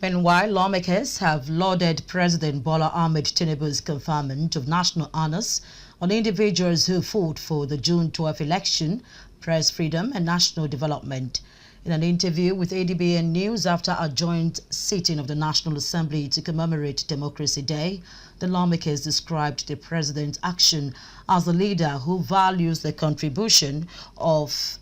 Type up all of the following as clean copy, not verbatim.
Meanwhile, lawmakers have lauded President Bola Ahmed Tinubu's conferment of national honors on individuals who fought for the June 12 election, press freedom and national development. In an interview with ADBN News after a joint sitting of the National Assembly to commemorate Democracy Day, the lawmakers described the president's action as a leader who values the contribution of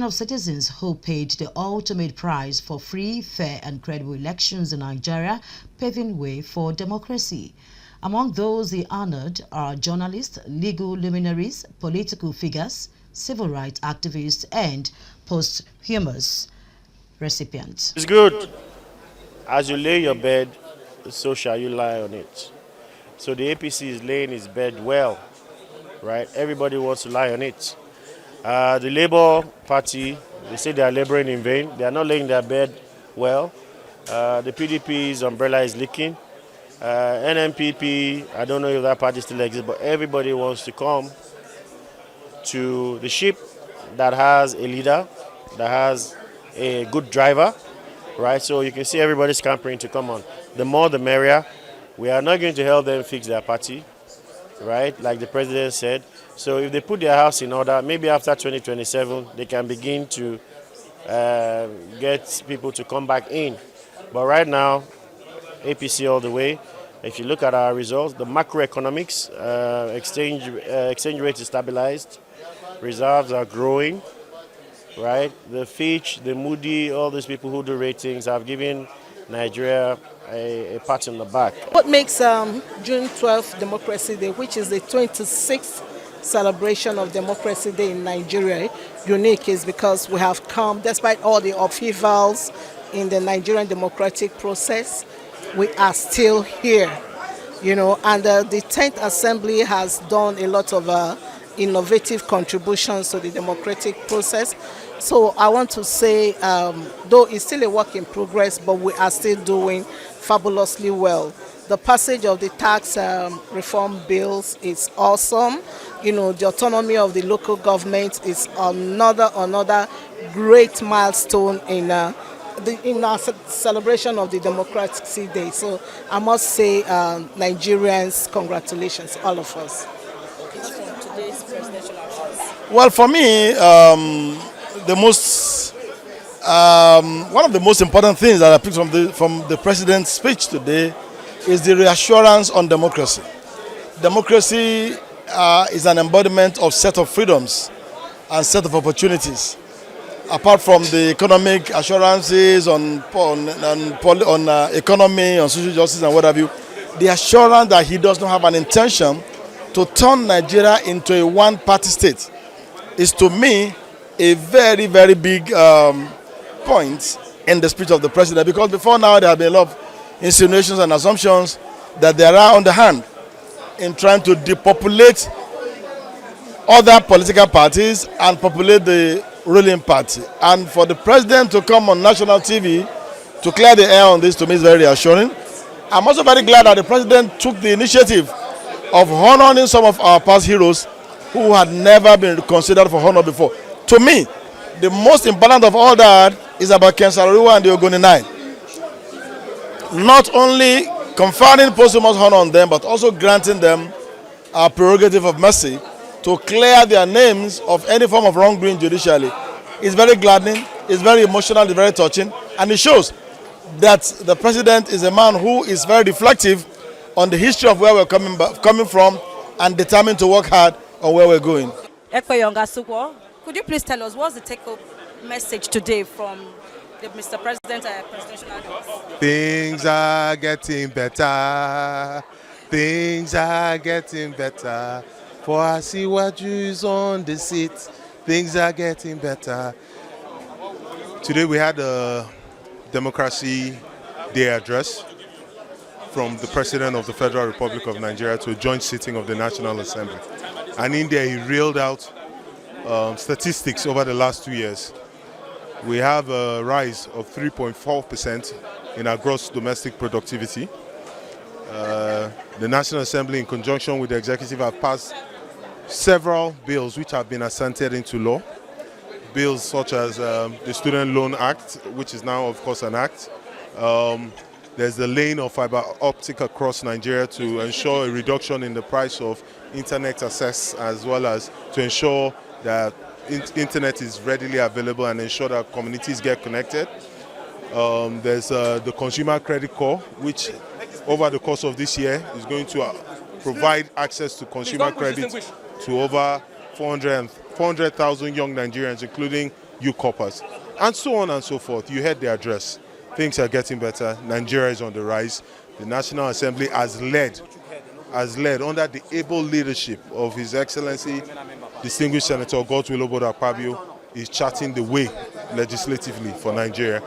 citizens who paid the ultimate price for free, fair and credible elections in Nigeria, paving way for democracy. Among those he honored are journalists, legal luminaries, political figures, civil rights activists and posthumous recipients. It's good. As you lay your bed, so shall you lie on it. So the APC is laying its bed well, right? Everybody wants to lie on it. The Labour Party, they say they are laboring in vain. They are not laying their bed well. The PDP's umbrella is leaking. NMPP, I don't know if that party still exists, but everybody wants to come to the ship that has a leader, that has a good driver, right? So you can see everybody scampering to come on. The more the merrier. We are not going to help them fix their party, right? Like the president said. So if they put their house in order, maybe after 2027, they can begin to get people to come back in. But right now, APC all the way. If you look at our results, the macroeconomics, exchange rate is stabilized, reserves are growing, right? The Fitch, the Moody, all these people who do ratings have given Nigeria a pat on the back. What makes June 12th Democracy Day, which is the 26th celebration of Democracy Day in Nigeria, unique is because we have come, despite all the upheavals in the Nigerian democratic process, we are still here, and the 10th Assembly has done a lot of innovative contributions to the democratic process. So I want to say, though it's still a work in progress, but we are still doing fabulously well. The passage of the tax reform bills is awesome. The autonomy of the local government is another great milestone in our celebration of the Democracy Day. So I must say, Nigerians, congratulations, all of us. Today's presidential address. Well, for me, one of the most important things that I picked from the president's speech today is the reassurance on democracy. Democracy is an embodiment of set of freedoms and set of opportunities. Apart from the economic assurances on economy, on social justice and what have you, the assurance that he does not have an intention to turn Nigeria into a one-party state is, to me, a very, very big point in the speech of the president. Because before now, there have been a lot of insinuations and assumptions that they are on the hand in trying to depopulate other political parties and populate the ruling party. And for the president to come on national TV to clear the air on this, to me, is very reassuring. I'm also very glad that the president took the initiative of honoring some of our past heroes who had never been considered for honor before. To me, the most important of all that is about Ken Saro-Wiwa and the Ogoni 9. Not only conferring posthumous honor on them, but also granting them a prerogative of mercy to clear their names of any form of wrongdoing judicially. It's very gladdening, it's very emotional, it's very touching, and it shows that the president is a man who is very reflective on the history of where we're coming from and determined to work hard on where we're going. Could you please tell us what's the take-home message today from the Mr. President presidential address? Things are getting better. Things are getting better. For I see what is on the seat. Things are getting better. Today we had a Democracy Day address from the President of the Federal Republic of Nigeria to a joint sitting of the National Assembly. And in there he reeled out statistics over the last 2 years. We have a rise of 3.4% in our gross domestic productivity. The National Assembly, in conjunction with the executive, have passed several bills which have been assented into law. Bills such as the Student Loan Act, which is now, of course, an act. There's the laying of fiber optic across Nigeria to ensure a reduction in the price of internet access, as well as to ensure that internet is readily available and ensure that communities get connected. There's the consumer credit core, which over the course of this year is going to provide access to consumer credit to over 400,000 young Nigerians, including youth corpers, and so on and so forth. You heard the address. Things are getting better. Nigeria is on the rise. The National Assembly has led under the able leadership of His Excellency, Distinguished Senator Godswill Akpabio, is charting the way legislatively for Nigeria.